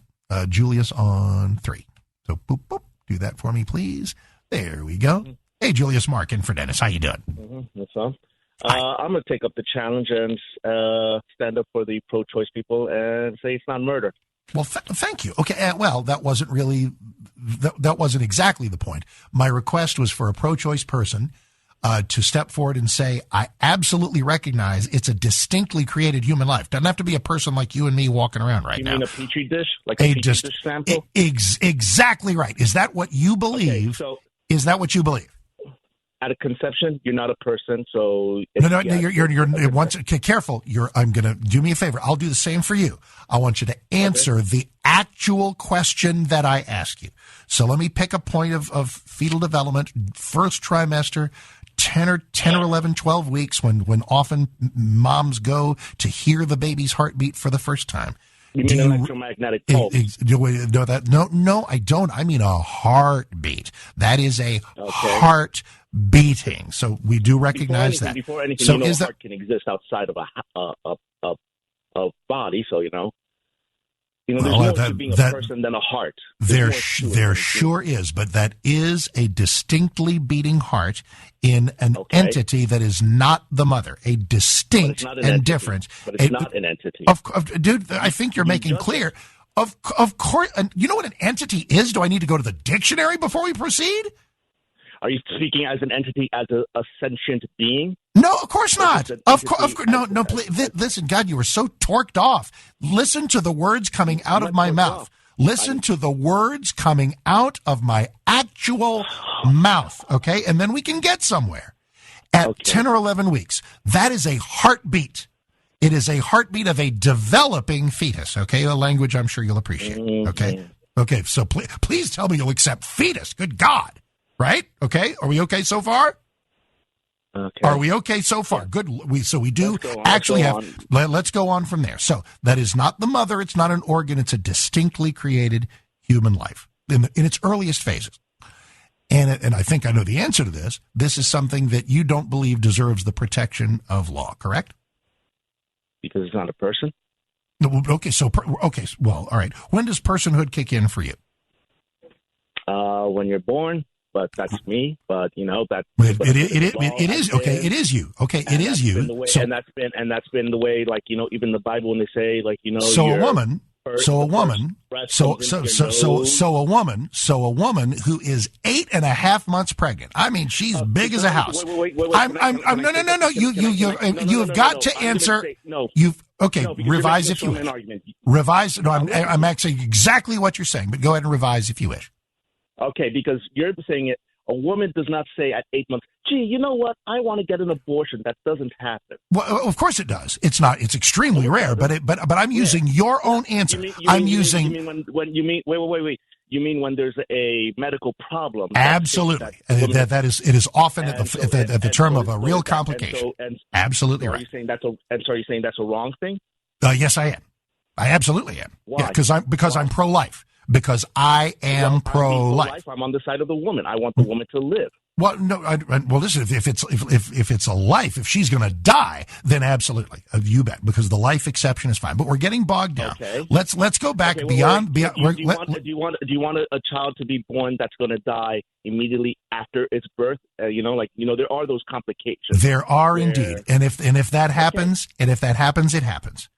Julius on 3. So, boop, boop. Do that for me, please. There we go. Mm-hmm. Hey, Julius, Mark in for Dennis. How you doing? Mm-hmm. What's up? I'm going to take up the challenge and stand up for the pro-choice people and say it's not murder. Well, thank you. Okay, well, that wasn't really, that wasn't exactly the point. My request was for a pro-choice person to step forward and say, I absolutely recognize it's a distinctly created human life. Doesn't have to be a person like you and me walking around right now. You mean a petri dish? Like a petri dish sample? Exactly right. Is that what you believe? Okay, so is that what you believe? At a conception, you're not a person, so... No, you're once, okay, careful. I'm going to do me a favor. I'll do the same for you. I want you to answer the actual question that I ask you. So let me pick a point of fetal development, first trimester, 10 or 11, 12 weeks, when often moms go to hear the baby's heartbeat for the first time. You mean electromagnetic pulse? No, I don't. I mean a heartbeat. That is a heart beating. So we do recognize that. Before anything, so heart can exist outside of a body. So there's more to being a person than a heart. There sure is, but that is a distinctly beating heart in an entity that is not the mother, a distinct and different. But it's not an entity. Dude, I think you're making clear. Of course, you know what an entity is? Do I need to go to the dictionary before we proceed? Are you speaking as an entity, as a sentient being? No, of course not. Of course, no. Please, listen, God, you were so torqued off. Listen to the words coming out of my mouth. Listen to the words coming out of my actual mouth, okay? And then we can get somewhere. At 10 or 11 weeks, that is a heartbeat. It is a heartbeat of a developing fetus, okay? A language I'm sure you'll appreciate, okay? Okay, so please tell me you'll accept fetus. Good God. Right? Okay. Are we okay so far? Okay. Are we okay so far? Good. We do actually have. Let's go on from there. So that is not the mother. It's not an organ. It's a distinctly created human life in its earliest phases. And I think I know the answer to this. This is something that you don't believe deserves the protection of law, correct? Because it's not a person. No, okay, well, all right. When does personhood kick in for you? When you're born, but that's me. But that it is okay. It is you. Okay, it is you. And that's been the way. Like even the Bible when they say So a woman who is 8.5 months pregnant. I mean, she's big as a house. Wait. No. You have got to answer. Revise if you wish. Revise. No, I'm actually exactly what you're saying, but go ahead and revise if you wish. Okay, because you're saying it. A woman does not say at 8 months, gee, you know what? I want to get an abortion. That doesn't happen. Well, of course it does. It's not. It's extremely rare. But I'm using your own answer. Wait. You mean when there's a medical problem? Absolutely. That is. It is often at the term of a real complication. Absolutely right. Are you saying that's a wrong thing? Yes, I am. I absolutely am. Why? Yeah, because I'm pro-life. Because I am pro-life. I'm on the side of the woman. I want the woman to live. Well, no. Listen. If it's a life, if she's going to die, then absolutely, you bet. Because the life exception is fine. But we're getting bogged down. Okay. Let's go back beyond. Do you want a child to be born that's going to die immediately after its birth? There are those complications. There are indeed, and if that happens, it happens.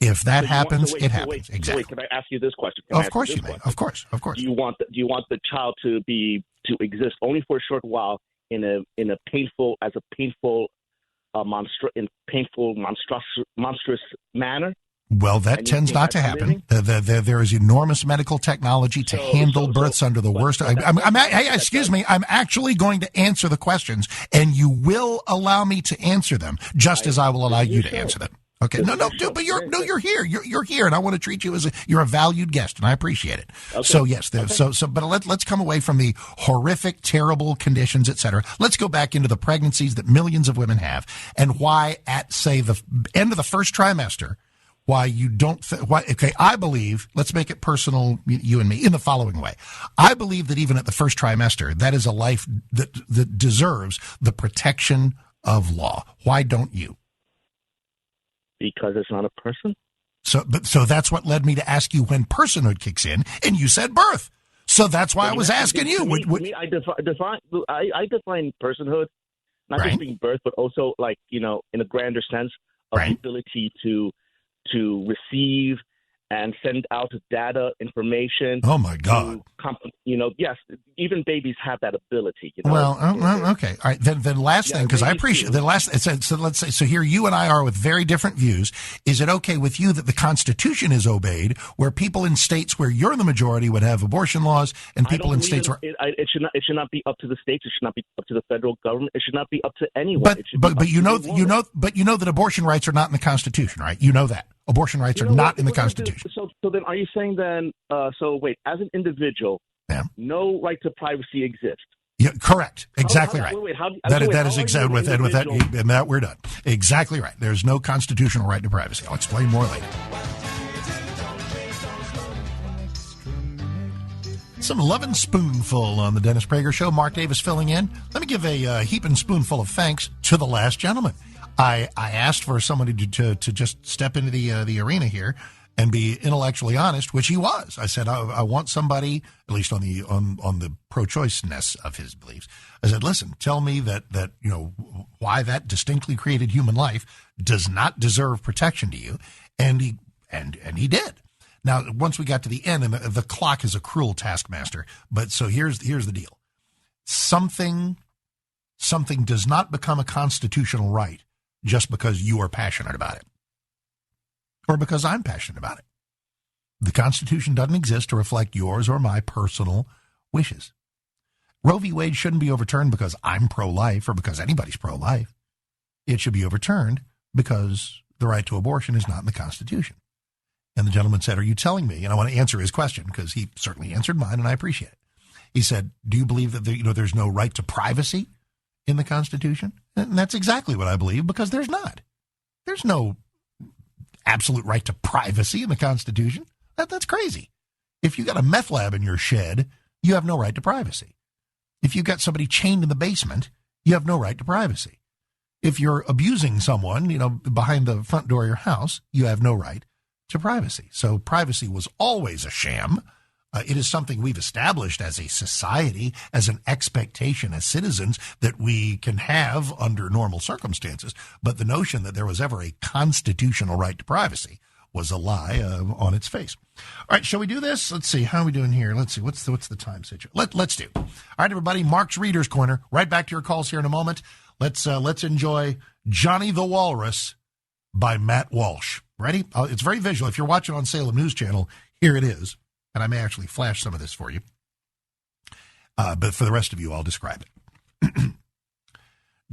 If that happens, it happens. Exactly. Can I ask you this question? Of course you may. Of course. Do you want the child to exist only for a short while in a painful monstrous manner? Well, that tends not to happen. There is enormous medical technology to handle births under the worst. Excuse me. I'm actually going to answer the questions, and you will allow me to answer them, just as I will allow you to answer them. Okay. But you're here. You're here, and I want to treat you as you're a valued guest, and I appreciate it. Okay. So yes, but let's come away from the horrific, terrible conditions, etc. Let's go back into the pregnancies that millions of women have, and why at say the end of the first trimester, why you don't. I believe. Let's make it personal, you and me, in the following way. I believe that even at the first trimester, that is a life that deserves the protection of law. Why don't you? Because it's not a person. So that's what led me to ask you when personhood kicks in, and you said birth. So that's why I was asking you. I define personhood not just being birth, but also in a grander sense of the ability to receive and send out data, information. Oh my God! Yes, even babies have that ability. Well, okay, all right. Then last thing, because I appreciate the last. So let's say, so here you and I are with very different views. Is it okay with you that the Constitution is obeyed, where people in states where you're the majority would have abortion laws, and people in states where it should not be up to the states. It should not be up to the federal government. It should not be up to anyone. But you know that abortion rights are not in the Constitution, right? You know that. Abortion rights are not in the Constitution. So then are you saying then, as an individual, no right to privacy exists? Yeah, correct. Exactly right. That is exactly with that we're done. Exactly right. There's no constitutional right to privacy. I'll explain more later. Some loving spoonful on the Dennis Prager Show. Mark Davis filling in. Let me give a heaping spoonful of thanks to the last gentleman. I asked for somebody to just step into the arena here and be intellectually honest, which he was. I said I want somebody, at least on the pro-choiceness of his beliefs. I said, listen, tell me that why that distinctly created human life does not deserve protection to you, and he did. Now, once we got to the end, and the clock is a cruel taskmaster, but so here's the deal: something does not become a constitutional right just because you are passionate about it, or because I'm passionate about it. The Constitution doesn't exist to reflect yours or my personal wishes. Roe v. Wade shouldn't be overturned because I'm pro-life or because anybody's pro-life. It should be overturned because the right to abortion is not in the Constitution. And the gentleman said, are you telling me? And I want to answer his question because he certainly answered mine, and I appreciate it. He said, do you believe that there's no right to privacy in the Constitution? And that's exactly what I believe, because there's not. There's no absolute right to privacy in the Constitution. That's crazy. If you got a meth lab in your shed, you have no right to privacy. If you've got somebody chained in the basement, you have no right to privacy. If you're abusing someone, behind the front door of your house, you have no right to privacy. So privacy was always a sham. It is something we've established as a society, as an expectation as citizens that we can have under normal circumstances. But the notion that there was ever a constitutional right to privacy was a lie on its face. All right, shall we do this? Let's see. How are we doing here? Let's see. What's the time situation? Let's do. All right, everybody. Mark's Reader's Corner. Right back to your calls here in a moment. Let's enjoy Johnny the Walrus by Matt Walsh. Ready? It's very visual. If you're watching on Salem News Channel, here it is. And I may actually flash some of this for you. But for the rest of you, I'll describe it.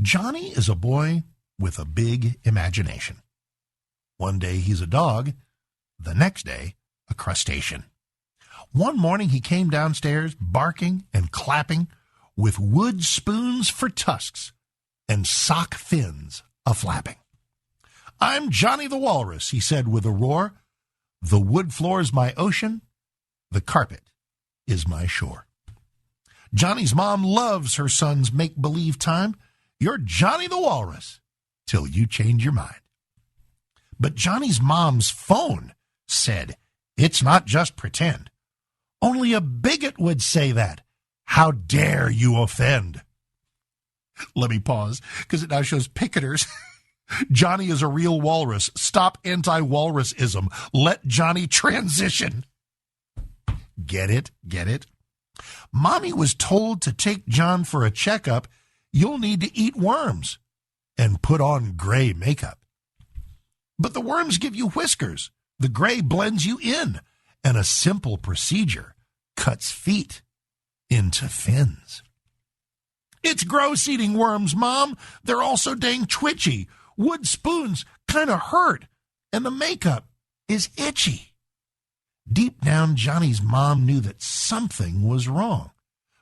Johnny is a boy with a big imagination. One day he's a dog. The next day, a crustacean. One morning he came downstairs barking and clapping with wood spoons for tusks and sock fins a-flapping. I'm Johnny the Walrus, he said with a roar. The wood floor's my ocean. The carpet is my shore. Johnny's mom loves her son's make-believe time. You're Johnny the Walrus till you change your mind. But Johnny's mom's phone said, it's not just pretend. Only a bigot would say that. How dare you offend? Let me pause, because it now shows picketers. Johnny is a real walrus. Stop anti-walrusism. Let Johnny transition. Get it? Get it? Mommy was told to take John for a checkup. You'll need to eat worms and put on gray makeup. But the worms give you whiskers. The gray blends you in. And a simple procedure cuts feet into fins. It's gross eating worms, Mom. They're also dang twitchy. Wood spoons kind of hurt. And the makeup is itchy. Deep down, Johnny's mom knew that something was wrong,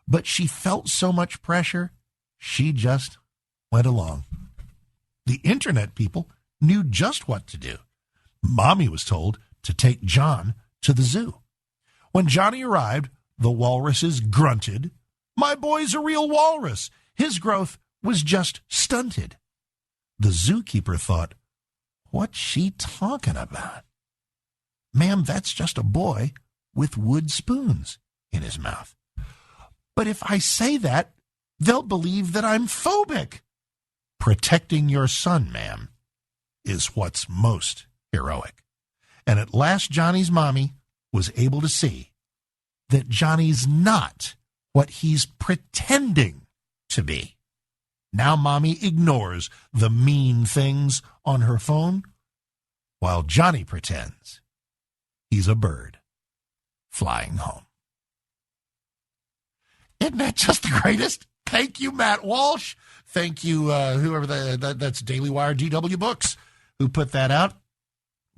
but she felt so much pressure, she just went along. The internet people knew just what to do. Mommy was told to take John to the zoo. When Johnny arrived, the walruses grunted. My boy's a real walrus. His growth was just stunted. The zookeeper thought, what's she talking about? Ma'am, that's just a boy with wood spoons in his mouth. But if I say that, they'll believe that I'm phobic. Protecting your son, ma'am, is what's most heroic. And at last, Johnny's mommy was able to see that Johnny's not what he's pretending to be. Now mommy ignores the mean things on her phone, while Johnny pretends he's a bird flying home. Isn't that just the greatest? Thank you, Matt Walsh. Thank you, whoever that's Daily Wire DW Books who put that out.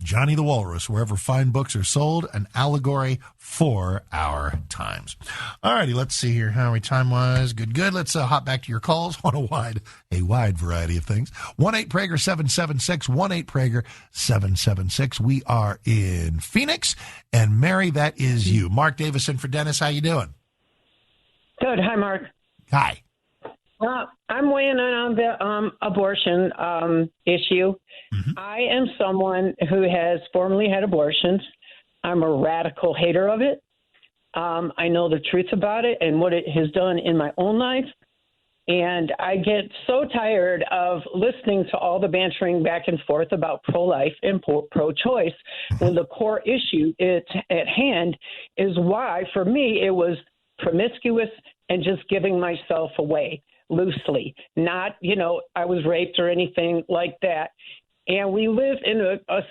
Johnny the Walrus, wherever fine books are sold, an allegory for our times. All righty, let's see here how we time-wise. Good. Let's hop back to your calls on a wide variety of things. 1-8-Prager-776, 1-8-Prager-776. We are in Phoenix, and Mary, that is you. Mark Davison for Dennis. How you doing? Good. Hi, Mark. Hi. I'm weighing in on the abortion issue. Mm-hmm. I am someone who has formerly had abortions. I'm a radical hater of it. I know the truth about it and what it has done in my own life. And I get so tired of listening to all the bantering back and forth about pro-life and pro-choice when the core issue at hand is why, for me, it was promiscuous and just giving myself away loosely. Not, I was raped or anything like that. And we live in a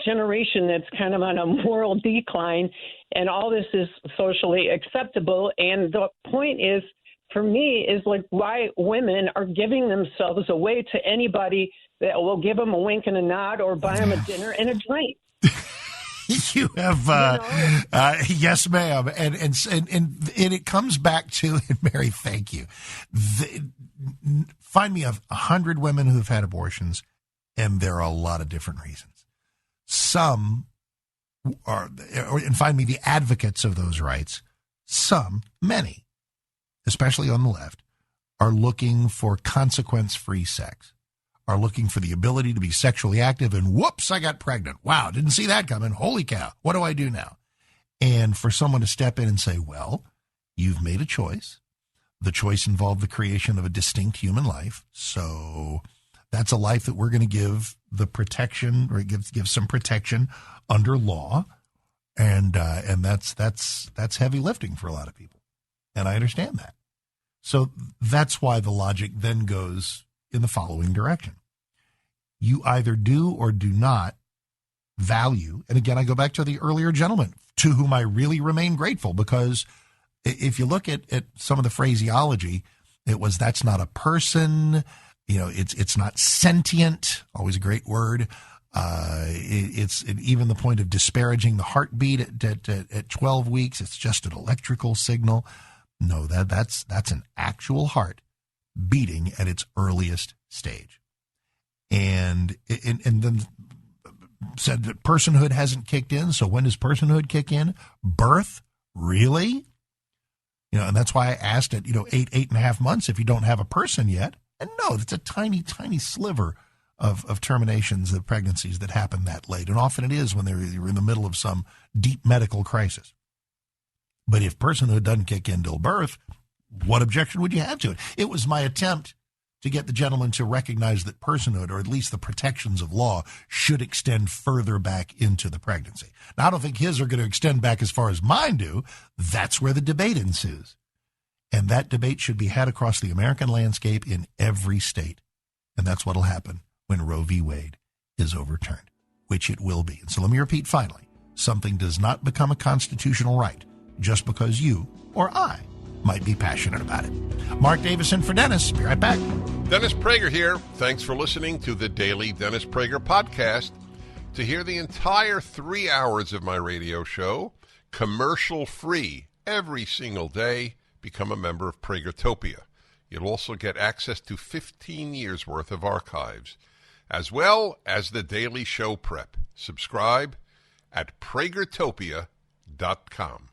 generation that's kind of on a moral decline, and all this is socially acceptable. And the point is, for me, is like why women are giving themselves away to anybody that will give them a wink and a nod or buy them a dinner and a drink. You have, yes, ma'am. And it comes back to, and Mary, thank you. Find me 100 women who have had abortions, and there are a lot of different reasons. Some are, and find me the advocates of those rights. Some, many, especially on the left, are looking for consequence-free sex, are looking for the ability to be sexually active, and whoops, I got pregnant. Wow, didn't see that coming. Holy cow, what do I do now? And for someone to step in and say, well, you've made a choice. The choice involved the creation of a distinct human life. So that's a life that we're going to give the protection, or give some protection under law. And that's heavy lifting for a lot of people. And I understand that. So that's why the logic then goes in the following direction. You either do or do not value, and again, I go back to the earlier gentleman, to whom I really remain grateful, because if you look at some of the phraseology, it was, that's not a person, it's not sentient, always a great word. It's even the point of disparaging the heartbeat at 12 weeks. It's just an electrical signal. No, that's an actual heart beating at its earliest stage. And then said that personhood hasn't kicked in. So when does personhood kick in? Birth? Really? And that's why I asked at, 8.5 months if you don't have a person yet. And no, it's a tiny, tiny sliver of terminations of pregnancies that happen that late. And often it is when you're in the middle of some deep medical crisis. But if personhood doesn't kick in till birth, what objection would you have to it? It was my attempt to get the gentleman to recognize that personhood, or at least the protections of law, should extend further back into the pregnancy. Now, I don't think his are going to extend back as far as mine do. That's where the debate ensues. And that debate should be had across the American landscape in every state. And that's what will happen when Roe v. Wade is overturned, which it will be. And so let me repeat finally, something does not become a constitutional right just because you or I might be passionate about it. Mark Davison for Dennis. Be right back. Dennis Prager here. Thanks for listening to the daily Dennis Prager podcast. To hear the entire 3 hours of my radio show, commercial-free, every single day, become a member of Pragertopia. You'll also get access to 15 years' worth of archives, as well as the daily show prep. Subscribe at pragertopia.com.